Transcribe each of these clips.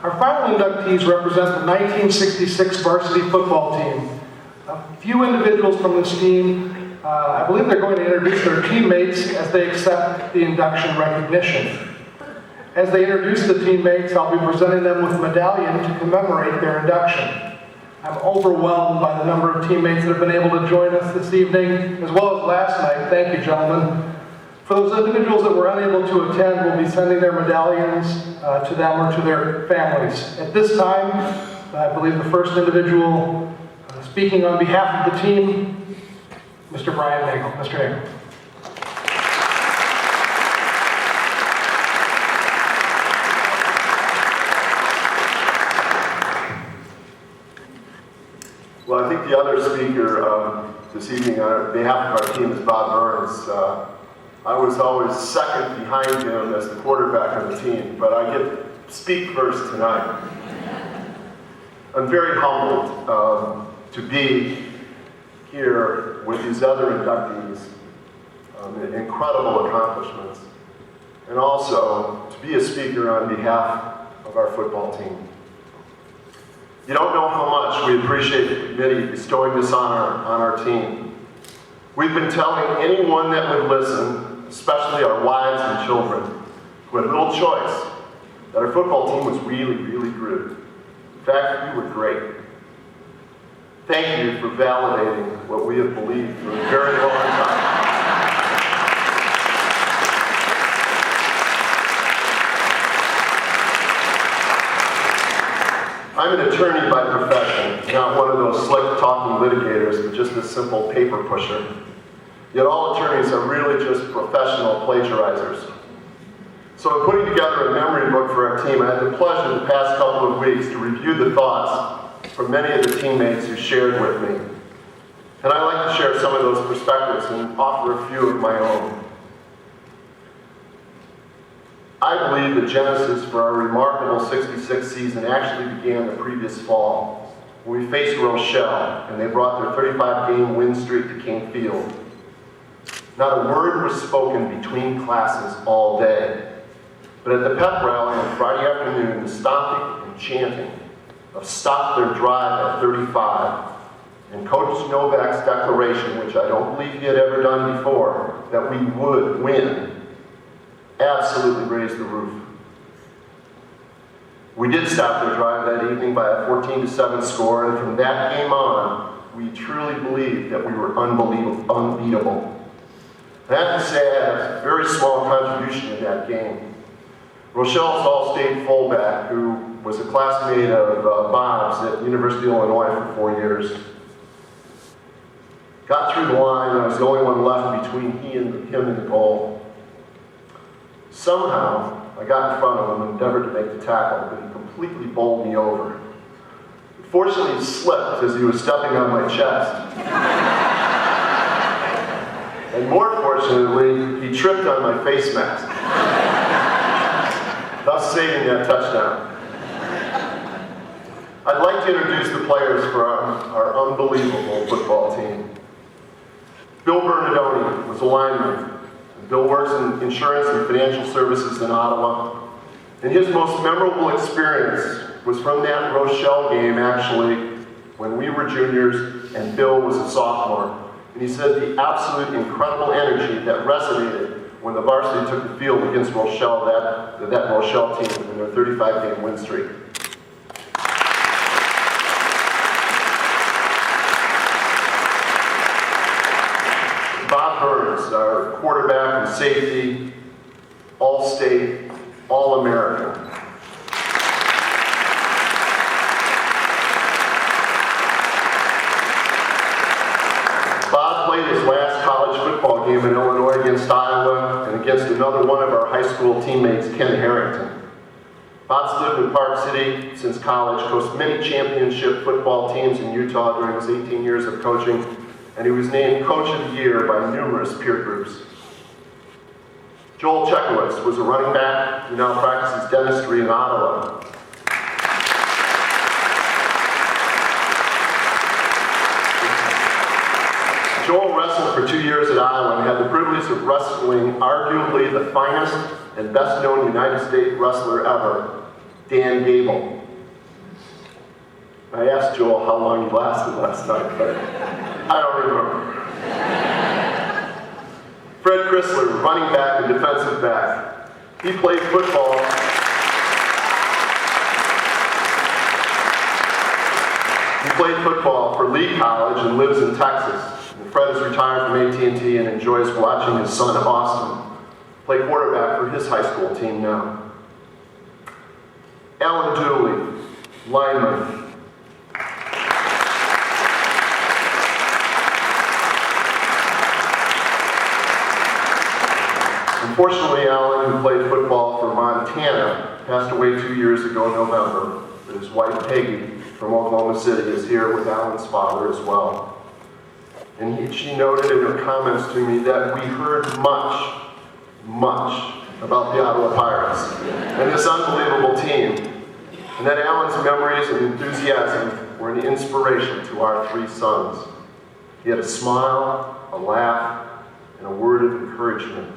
Our final inductees represent the 1966 varsity football team. A few individuals from this team, I believe they're going to introduce their teammates as they accept the induction recognition. As they introduce the teammates, I'll be presenting them with a medallion to commemorate their induction. I'm overwhelmed by the number of teammates that have been able to join us this evening, as well as last night. Thank you, gentlemen. For those individuals that were unable to attend, we'll be sending their medallions to them or to their families. At this time, I believe the first individual speaking on behalf of the team, Mr. Brien Nagle. Mr. Nagle. Well, I think the other speaker this evening on behalf of our team is Bob Burns. I was always second behind him as the quarterback of the team, but I get to speak first tonight. I'm very humbled to be here with these other inductees, incredible accomplishments, and also to be a speaker on behalf of our football team. You don't know how much we appreciate the committee bestowing this honor on our team. We've been telling anyone that would listen, especially our wives and children, who had little choice, that our football team was really, really good. In fact, we were great. Thank you for validating what we have believed for a very long time. I'm an attorney by profession, not one of those slick-talking litigators, but just a simple paper pusher. Yet all attorneys are really just professional plagiarizers. So in putting together a memory book for our team, I had the pleasure the past couple of weeks to review the thoughts from many of the teammates who shared with me. And I'd like to share some of those perspectives and offer a few of my own. I believe the genesis for our remarkable 66 season actually began the previous fall, when we faced Rochelle and they brought their 35-game win streak to King Field. Not a word was spoken between classes all day, but at the pep rally on Friday afternoon, the stomping and chanting of "Stop Their Drive at 35" and Coach Novak's declaration, which I don't believe he had ever done before, that we would win, absolutely raised the roof. We did stop their drive that evening by a 14-7 score, and from that game on, we truly believed that we were unbeatable. I have to say I had a very small contribution in that game. Rochelle's all-state fullback, who was a classmate of Bob's at University of Illinois for 4 years, got through the line, and I was the only one left between him and the goal. Somehow, I got in front of him and endeavored to make the tackle, but he completely bowled me over. Fortunately, he slipped as he was stepping on my chest. And more fortunately, he tripped on my face mask, thus saving that touchdown. I'd like to introduce the players for our unbelievable football team. Bill Bernardoni was a lineman. Bill works in insurance and financial services in Ottawa. And his most memorable experience was from that Rochelle game, actually, when we were juniors and Bill was a sophomore. And he said the absolute incredible energy that resonated when the varsity took the field against Rochelle, that Rochelle team in their 35-game win streak. Bob Burns, our quarterback and safety, all-state, all-American. Bob played his last college football game in Illinois against Iowa and against another one of our high school teammates, Ken Herington. Bob's lived in Park City since college, coached many championship football teams in Utah during his 18 years of coaching, and he was named Coach of the Year by numerous peer groups. Joel Cechowicz was a running back who now practices dentistry in Ottawa. Joel wrestled for 2 years at Iowa and had the privilege of wrestling arguably the finest and best known United States wrestler ever, Dan Gable. I asked Joel how long he lasted last night, but I don't remember. Fred Crisler, running back and defensive back. He played football. He played football for Lee College and lives in Texas. And Fred is retired from AT&T and enjoys watching his son Austin play quarterback for his high school team now. Alan Dooley, lineman. Unfortunately, Alan, who played football for Montana, passed away 2 years ago in November, but his wife Peggy from Oklahoma City is here with Alan's father as well. And she noted in her comments to me that we heard much about the Ottawa Pirates and this unbelievable team, and that Alan's memories and enthusiasm were an inspiration to our three sons. He had a smile, a laugh, and a word of encouragement,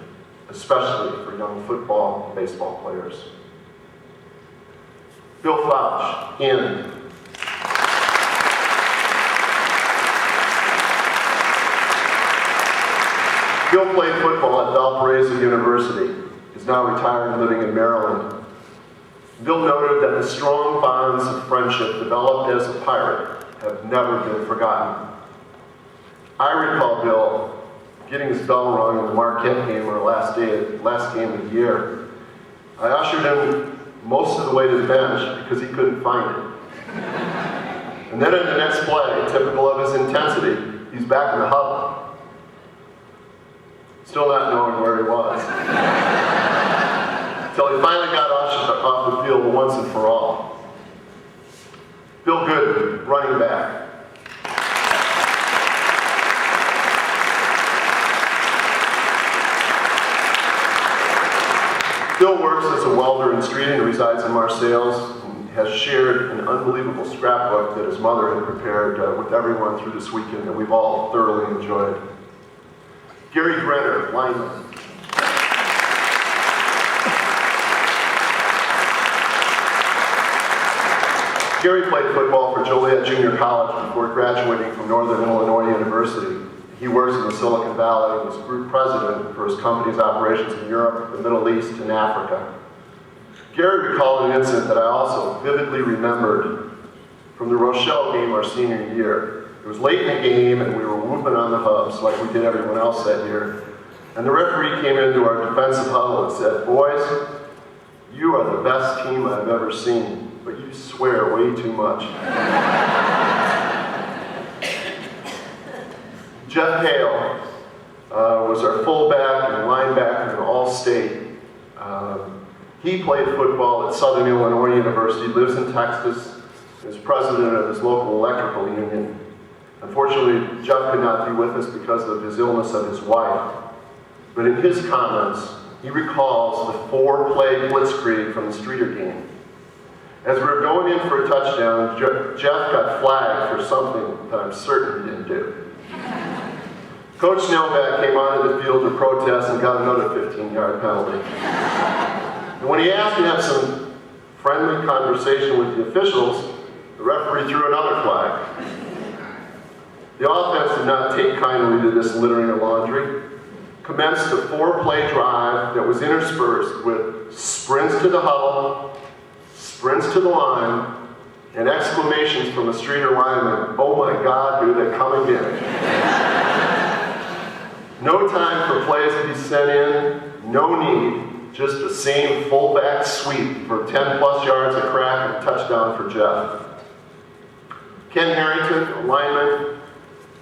especially for young football and baseball players. Bill Foutch, in. Bill played football at Valparaiso University. He's now retired and living in Maryland. Bill noted that the strong bonds of friendship developed as a Pirate have never been forgotten. I recall Bill getting his bell rung in the Marquette game, our last game of the year. I ushered him most of the way to the bench because he couldn't find it. And then in the next play, typical of his intensity, he's back in the huddle. Still not knowing where he was. Until he finally got ushered off the field once and for all. Bill Goodin, running back. Bill works as a welder in Street and resides in Marseilles, and has shared an unbelievable scrapbook that his mother had prepared with everyone through this weekend that we've all thoroughly enjoyed. Gary Grenter, lineman. Gary played football for Joliet Junior College before graduating from Northern Illinois University. He works in the Silicon Valley and is group president for his company's operations in Europe, the Middle East, and Africa. Gary recalled an incident that I also vividly remembered from the Rochelle game our senior year. It was late in the game and we were whooping on the hubs like we did everyone else that year. And the referee came into our defensive huddle and said, "Boys, you are the best team I've ever seen, but you swear way too much." Jeff Hale was our fullback and linebacker in All-State. He played football at Southern Illinois University, lives in Texas, is president of his local electrical union. Unfortunately, Jeff could not be with us because of his illness of his wife. But in his comments, he recalls the 4-play blitzkrieg from the Streeter game. As we were going in for a touchdown, Jeff got flagged for something that I'm certain he didn't do. Coach Novak came onto the field to protest and got another 15-yard penalty. And when he asked to have some friendly conversation with the officials, the referee threw another flag. The offense did not take kindly to this littering of laundry. Commenced a 4-play drive that was interspersed with sprints to the huddle, sprints to the line, and exclamations from the Streeter lineman, "Oh my God, here they come again." No time for plays to be sent in, no need, just the same fullback sweep for 10+ yards of crack and a touchdown for Jeff. Ken Herington, a lineman,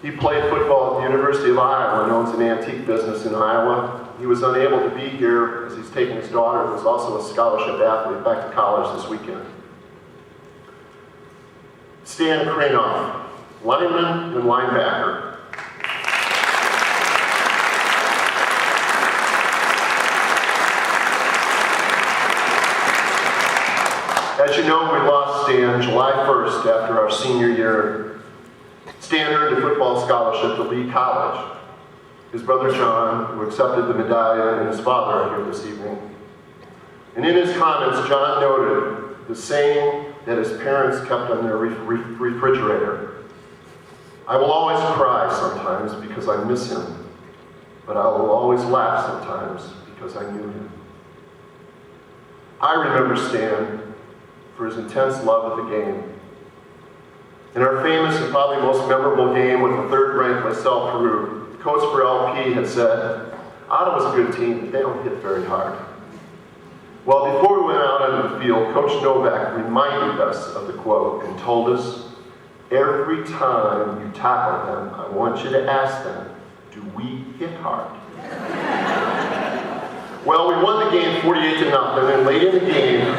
he played football at the University of Iowa and owns an antique business in Iowa. He was unable to be here as he's taking his daughter, who is also a scholarship athlete, back to college this weekend. Stan Kranov, lineman and linebacker. As you know, we lost Stan July 1st after our senior year. Stan earned a football scholarship to Lee College. His brother John, who accepted the medallion, and his father are here this evening. And in his comments, John noted the saying that his parents kept on their refrigerator. I will always cry sometimes because I miss him, but I will always laugh sometimes because I knew him. I remember Stan for his intense love of the game. In our famous and probably most memorable game with the third-ranked LaSalle Peru, the coach for LP had said, Ottawa's a good team, but they don't hit very hard. Well, before we went out on the field, Coach Novak reminded us of the quote and told us, every time you tackle them, I want you to ask them, do we hit hard? Well, we won the game 48-0, and late in the game,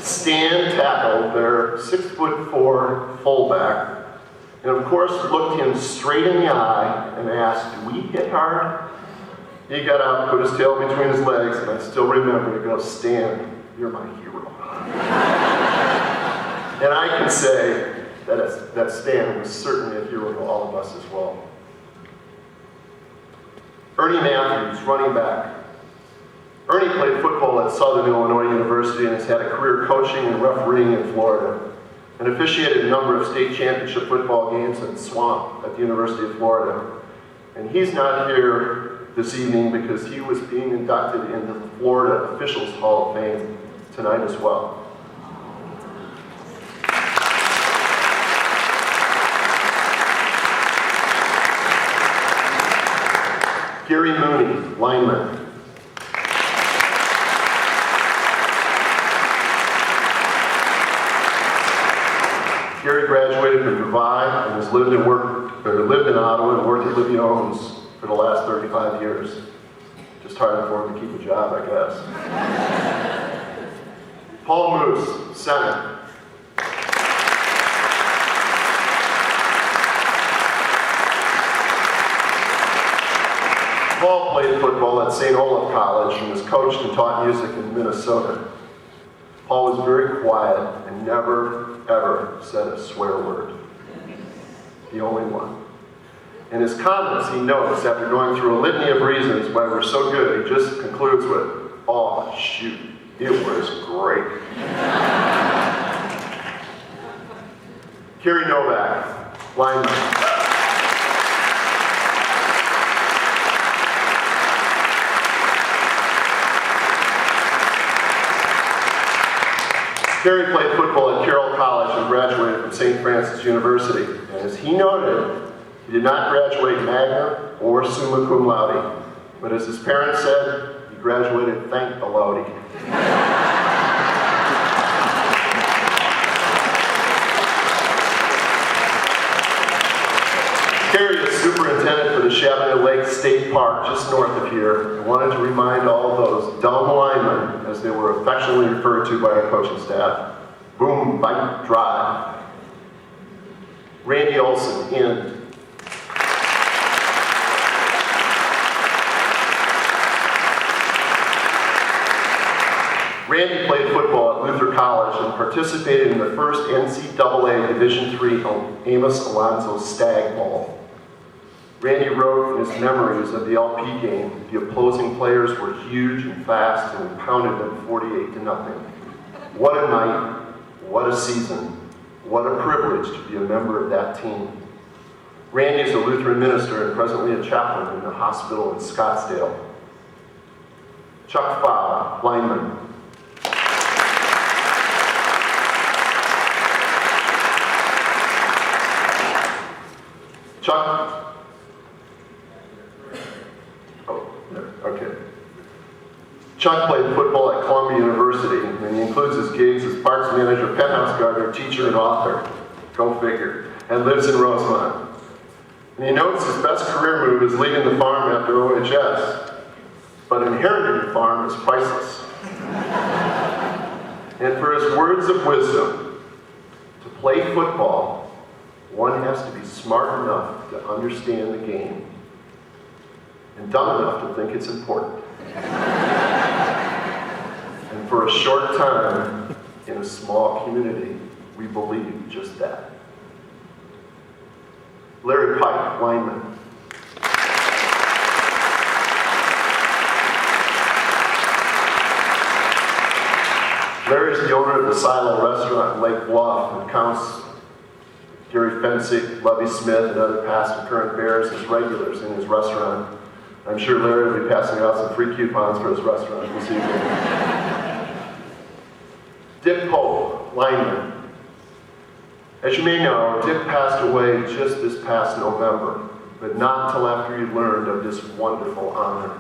Stan tackled their 6'4" fullback, and of course looked him straight in the eye and asked, do we hit hard? He got up, put his tail between his legs, and I still remember to go, Stan, you're my hero. And I can say that Stan was certainly a hero to all of us as well. Ernie Matthews, running back. Ernie played football at Southern Illinois University and has had a career coaching and refereeing in Florida, and officiated a number of state championship football games at Swamp at the University of Florida. And he's not here this evening because he was being inducted into the Florida Officials Hall of Fame tonight as well. Gary Mooney, lineman. Gary graduated from Brien and has lived in Ottawa and worked at Libby Owens for the last 35 years. Just hard for him to keep a job, I guess. Paul Muus, center. Paul played football at St. Olaf College and was coached and taught music in Minnesota. Paul was very quiet and never, ever said a swear word. The only one. In his comments, he notes, after going through a litany of reasons why we're so good, he just concludes with, oh, shoot, it was great. Kerry Novak, lineman. Kerry played football at Carroll College and graduated from St. Francis University. And as he noted, he did not graduate magna or summa cum laude, but as his parents said, he graduated thank the laude. Kerry is superintendent for the Chamonix Lake State Park just north of here, and wanted to remind all of those dumb linemen, as they were affectionately referred to by our coaching staff, boom, bite, drive. Randy Olson, in. Randy played football at Luther College and participated in the first NCAA Division III Amos Alonzo Stag Bowl. Randy wrote in his memories of the LP game, the opposing players were huge and fast and we pounded them 48-0. What a night, what a season, what a privilege to be a member of that team. Randy is a Lutheran minister and presently a chaplain in the hospital in Scottsdale. Chuck Pfau, lineman. Chuck played football at Columbia University, and he includes his gigs as parks manager, penthouse gardener, teacher, and author. Go figure. And lives in Rosemont. And he notes his best career move is leaving the farm after OHS, but inheriting the farm is priceless. And for his words of wisdom, to play football, one has to be smart enough to understand the game and dumb enough to think it's important. And for a short time, in a small community, we believe just that. Larry Pike, lineman. Larry's is the owner of the Silo restaurant in Lake Bluff and counts Gary Fensick, Lovey Smith, and other past and current Bears as regulars in his restaurant. I'm sure Larry will be passing out some free coupons for his restaurant this evening. Dick Pope, lineman. As you may know, Dick passed away just this past November, but not until after he learned of this wonderful honor.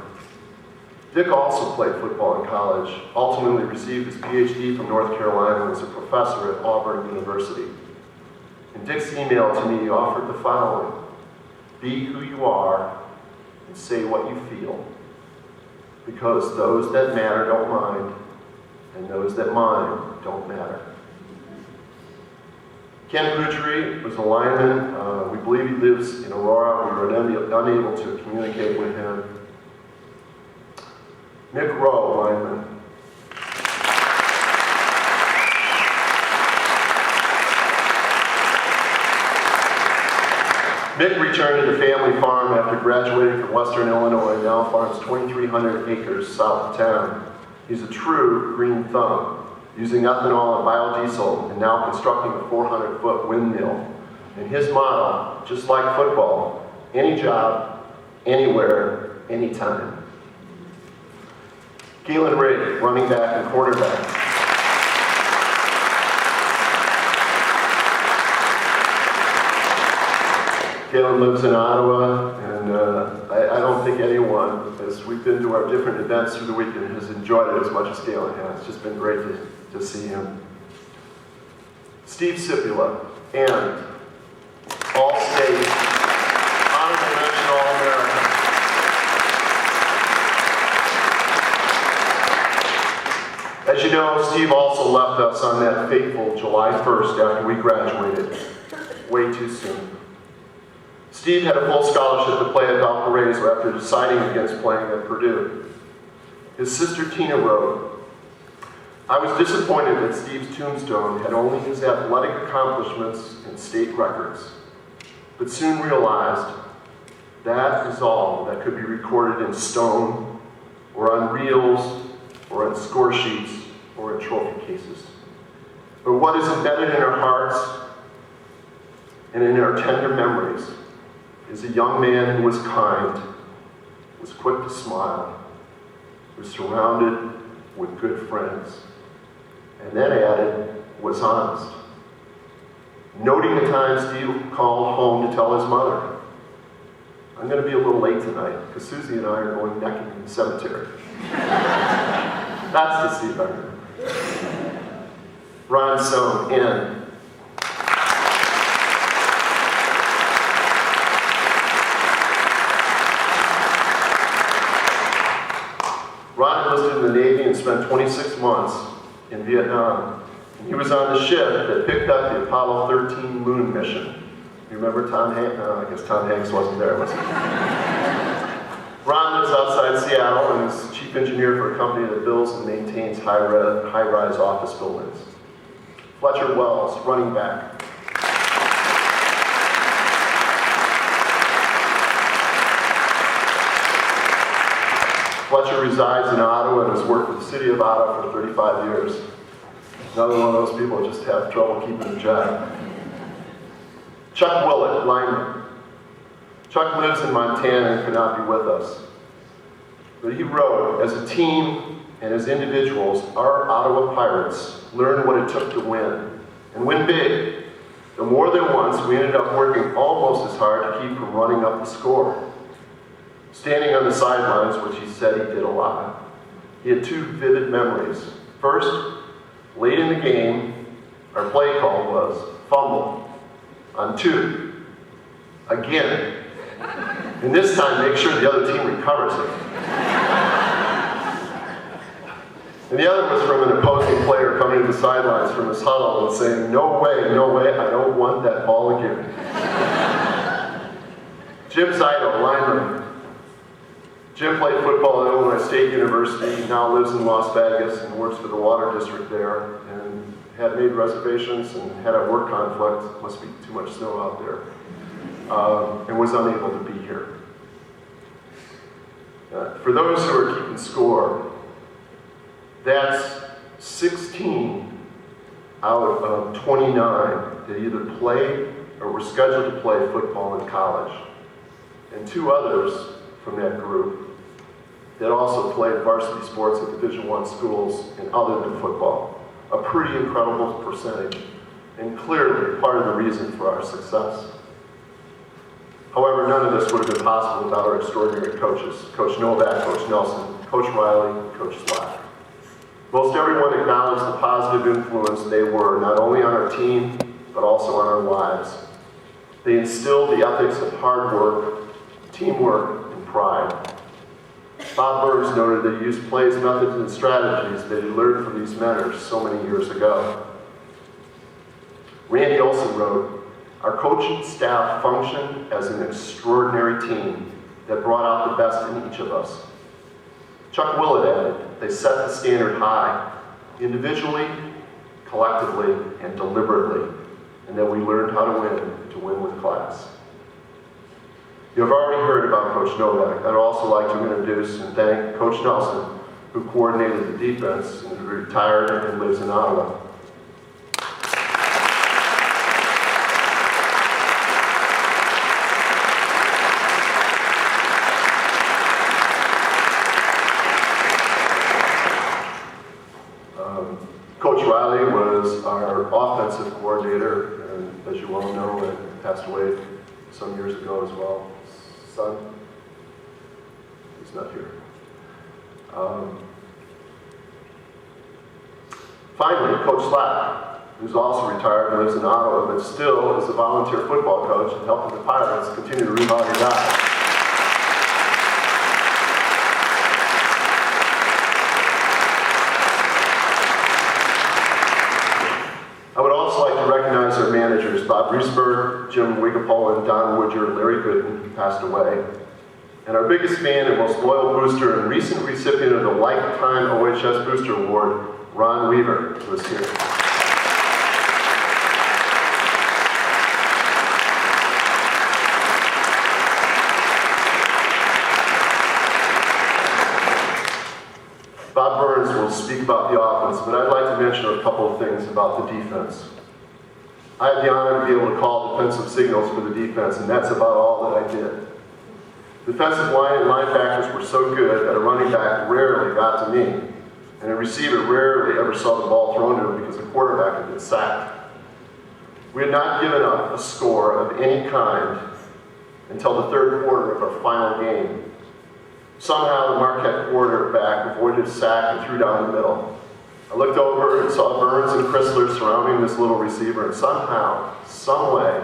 Dick also played football in college, ultimately received his PhD from North Carolina and was a professor at Auburn University. In Dick's email to me, he offered the following: be who you are and say what you feel, because those that matter don't mind, and those that mind don't matter. Ken Poutre was a lineman. We believe he lives in Aurora. We were unable to communicate with him. Mick Rowe, lineman. Mick returned to the family farm after graduating from Western Illinois and now farms 2,300 acres south of town. He's a true green thumb, using ethanol and biodiesel and now constructing a 400-foot windmill. And his motto, just like football, any job, anywhere, anytime. Gaylon Ray, running back and quarterback. Gaylon lives in Ottawa, and I don't think anyone, as we've been to our different events through the weekend, has enjoyed it as much as Gaylon has. It's just been great to see him. Steve Sipula, and All-State, Honorable Mention All-American. As you know, Steve also left us on that fateful July 1st after we graduated, way too soon. Steve had a full scholarship to play at Valparaiso after deciding against playing at Purdue. His sister Tina wrote, I was disappointed that Steve's tombstone had only his athletic accomplishments and state records, but soon realized that is all that could be recorded in stone, or on reels, or on score sheets, or in trophy cases. But what is embedded in our hearts and in our tender memories is a young man who was kind, was quick to smile, was surrounded with good friends, and then added, was honest. Noting the time Steve called home to tell his mother, I'm going to be a little late tonight because Susie and I are going necking in the cemetery. That's the Steve I remember. Ron Sohn, in. Ron enlisted in the Navy and spent 26 months in Vietnam. He was on the ship that picked up the Apollo 13 moon mission. You remember Tom Hanks? No, I guess Tom Hanks wasn't there, was he? Ron lives outside Seattle and is chief engineer for a company that builds and maintains high-rise office buildings. Fletcher Wells, running back. Fletcher resides in Ottawa and has worked with the city of Ottawa for 35 years. Another one of those people who just have trouble keeping a job. Chuck Willett, lineman. Chuck lives in Montana and could not be with us. But he wrote, as a team and as individuals, our Ottawa Pirates learned what it took to win, and win big. Though more than once, we ended up working almost as hard to keep from running up the score. Standing on the sidelines, which he said he did a lot, he had two vivid memories. First, late in the game, our play call was fumble on 2. Again. And this time, make sure the other team recovers it. And the other was from an opposing player coming to the sidelines from his huddle and saying, no way, I don't want that ball again. Jim Zido, lineman. Jim played football at Illinois State University. He now lives in Las Vegas and works for the water district there, and had made reservations and had a work conflict, must be too much snow out there, and was unable to be here. For those who are keeping score, that's 16 out of 29 that either played or were scheduled to play football in college, and 2 others from that group that also played varsity sports at Division I schools and other than football. A pretty incredible percentage, and clearly part of the reason for our success. However, none of this would have been possible without our extraordinary coaches, Coach Novak, Coach Neilsen, Coach Riley, Coach Slack. Most everyone acknowledged the positive influence they were, not only on our team, but also on our lives. They instilled the ethics of hard work, teamwork, and pride. Bob Burns noted that he used plays, methods, and strategies that he learned from these mentors so many years ago. Randy Olson wrote, "Our coaching staff functioned as an extraordinary team that brought out the best in each of us." Chuck Willett added, "They set the standard high, individually, collectively, and deliberately, and then we learned how to win with class." You have already heard about Coach Novak. I'd also like to introduce and thank Coach Neilsen, who coordinated the defense and is retired and lives in Ottawa. Coach Riley was our offensive coordinator, and as you well know, passed away some years ago as well. Son? He's not here. Finally, Coach Slack, who's also retired and lives in Ottawa, but still is a volunteer football coach and helping the Pirates continue to rebound and die. I would also like to recognize our managers, Bob Reesberg, Jim Wigapole, and Don Woodger, Larry Goodin, who passed away. And our biggest fan and most loyal booster and recent recipient of the Lifetime OHS Booster Award, Ron Weaver, who is here. Bob Burns will speak about the offense, but I'd like to mention a couple of things about the defense. I had the honor to be able to call defensive signals for the defense, and that's about all that I did. Defensive line and linebackers were so good that a running back rarely got to me, and a receiver rarely ever saw the ball thrown to him because the quarterback had been sacked. We had not given up a score of any kind until the third quarter of our final game. Somehow the Marquette quarterback avoided a sack and threw down the middle. I looked over and saw Burns and Crisler surrounding this little receiver, and somehow, some way,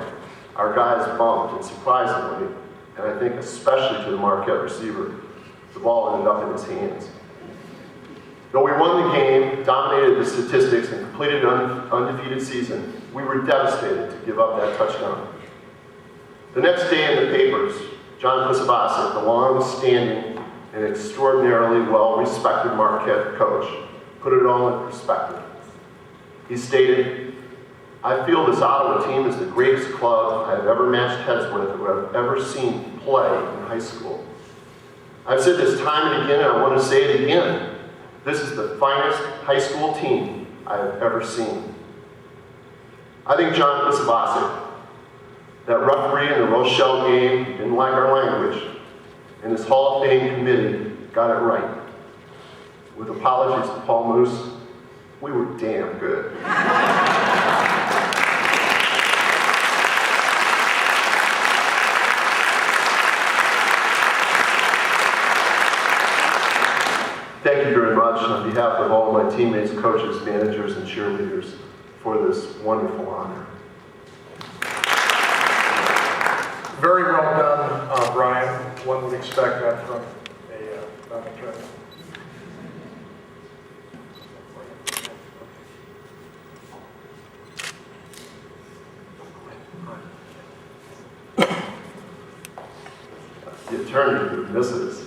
our guys bumped, and surprisingly, and I think especially to the Marquette receiver, the ball ended up in his hands. Though we won the game, dominated the statistics, and completed an undefeated season, we were devastated to give up that touchdown. The next day in the papers, John Cechowicz, the long-standing and extraordinarily well-respected Marquette coach, put it all in perspective. He stated, "I feel this Ottawa team is the greatest club I have ever matched heads with or have ever seen play in high school. I've said this time and again, and I want to say it again. This is the finest high school team I have ever seen." I think John Cechowicz, that referee in the Rochelle game, didn't like our language, and his Hall of Fame committee got it right. With apologies to Paul Muus, we were damn good. Thank you very much on behalf of all my teammates, coaches, managers, and cheerleaders for this wonderful honor. Very well done, Brien. One would expect that from a attorney. The attorney who misses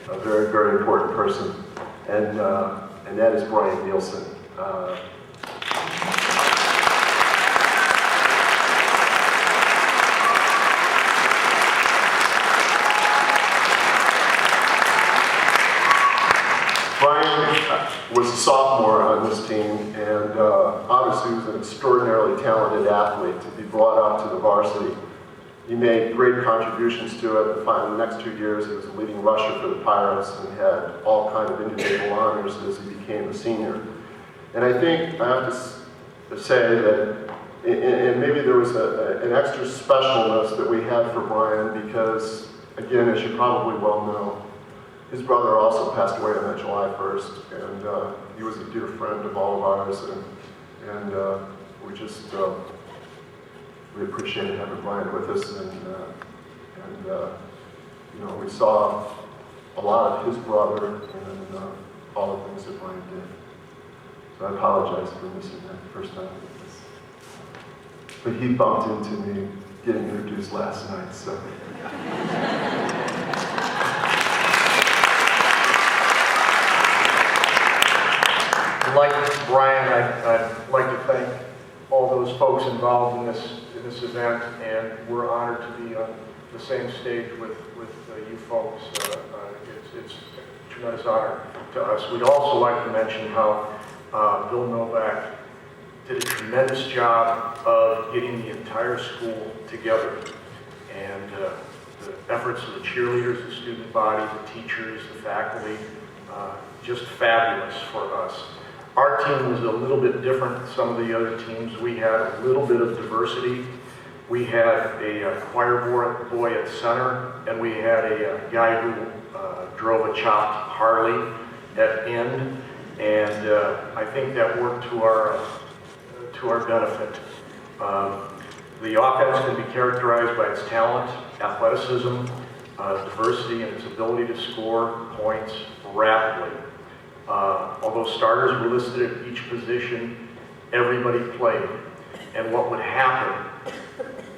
a very, very important person, and that is Brien Neilsen. Brien was a sophomore on this team, and an extraordinarily talented athlete to be brought up to the varsity. He made great contributions to it. The next 2 years, he was a leading rusher for the Pirates and had all kinds of individual honors as he became a senior. And I think I have to say that, and maybe there was an extra specialness that we had for Brien because, again, as you probably well know, his brother also passed away on that July 1st, and he was a dear friend of all of ours, and we just, we appreciated having Brien with us, and you know, we saw a lot of his brother and all the things that Brien did. So I apologize for missing that the first time. But he bumped into me getting introduced last night, so. Like Brien, I'd like to thank all those folks involved in this event, and we're honored to be on the same stage with you folks. It's a tremendous honor to us. We'd also like to mention how Bill Novak did a tremendous job of getting the entire school together, and the efforts of the cheerleaders, the student body, the teachers, the faculty, just fabulous for us. Our team was a little bit different than some of the other teams. We had a little bit of diversity. We had a choir boy at center, and we had a guy who drove a chopped Harley at end, and I think that worked to our benefit. The offense can be characterized by its talent, athleticism, diversity, and its ability to score points rapidly. Although starters were listed at each position, everybody played. And what would happen,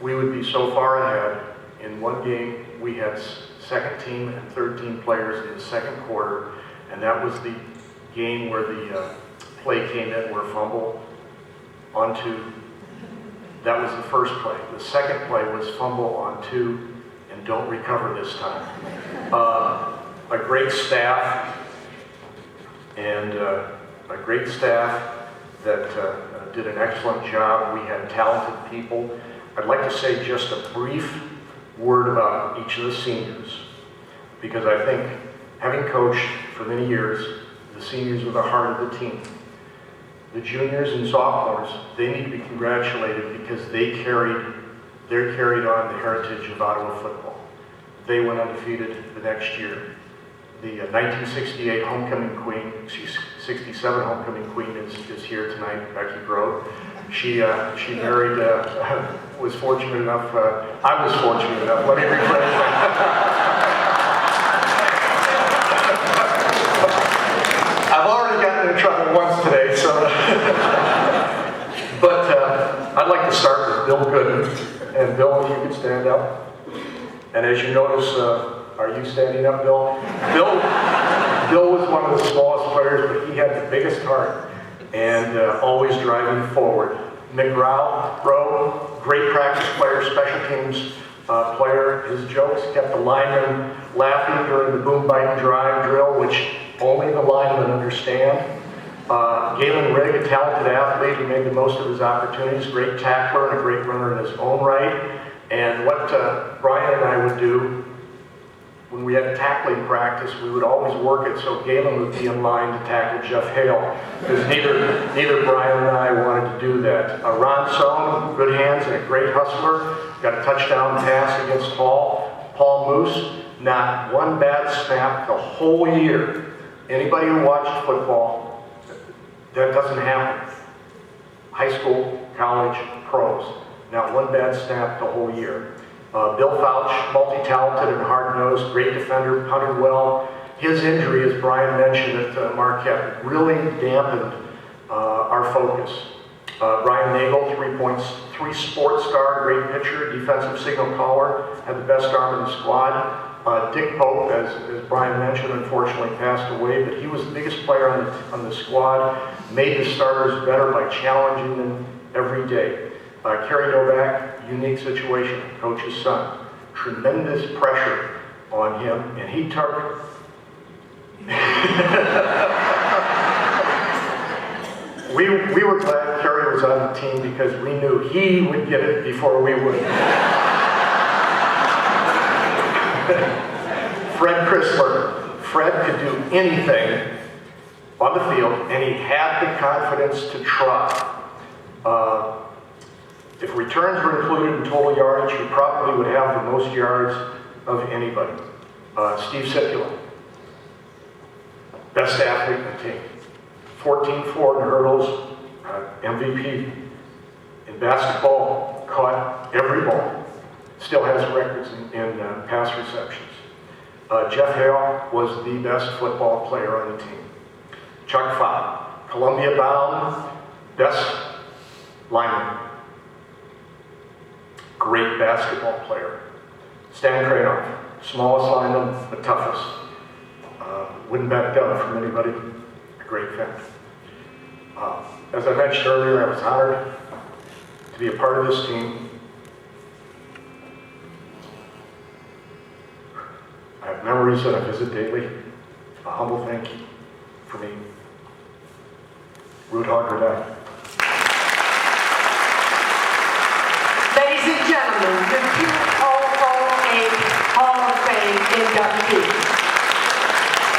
we would be so far ahead. In one game, we had second team and third team players in the second quarter, and that was the game where the play came in where fumble onto, that was the first play. The second play was fumble onto and don't recover this time. A great staff, and a great staff that did an excellent job. We had talented people. I'd like to say just a brief word about each of the seniors, because I think, having coached for many years, the seniors are the heart of the team. The juniors and sophomores, they need to be congratulated because they're carried on the heritage of Ottawa football. They went undefeated the next year. The 1968 homecoming queen, 67 homecoming queen is here tonight, Becky Grove. She married, was fortunate enough, I was fortunate enough, let me rephrase that. I've already gotten in trouble once today, so. But I'd like to start with Bill Goodin. And Bill, if you could stand up. And as you notice, are you standing up, Bill? Bill was one of the smallest players, but he had the biggest heart and always driving forward. Rowe, great practice player, special teams player. His jokes kept the linemen laughing during the boom, bite, and drive drill, which only the linemen understand. Gaylon, a talented athlete who made the most of his opportunities, great tackler and a great runner in his own right. And what Brien and I would do when we had tackling practice, we would always work it so Gaylon would be in line to tackle Jeff Hale, because neither Brien and I wanted to do that. Sohn, good hands and a great hustler, got a touchdown pass against Hale. Muus, not one bad snap the whole year. Anybody who watched football, that doesn't happen. High school, college, pros, not one bad snap the whole year. Bill Foutch, multi-talented and hard-nosed, great defender, punted well. His injury, as Brien mentioned at Marquette, really dampened our focus. Nagle, 3 points, 3 sports star, great pitcher, defensive signal caller, had the best arm in the squad. Dick Pope, as Brien mentioned, unfortunately passed away, but he was the biggest player on the squad, made the starters better by challenging them every day. Kerry, Novak, unique situation, coach's son. Tremendous pressure on him, and he took... we were glad Kerry was was on the team because we knew he would get it before we would. Fred Crisler. Fred could do anything on the field, and he had the confidence to try. If returns were included in total yardage, he probably would have the most yards of anybody. Steve Sipula, best athlete in the team. 14-4 in hurdles, MVP. In basketball, caught every ball. Still has records in pass receptions. Jeff Hale was the best football player on the team. Chuck Pfau, Columbia bound, best lineman. Great basketball player. Stan Kranov, smallest lineman, the toughest. Wouldn't back down from anybody. A great fan. As I mentioned earlier, I was honored to be a part of this team. I have memories that I visit daily. A humble thank you for me. Root Hogger Down. Ladies and gentlemen, the 2008 Hall of Fame inductees.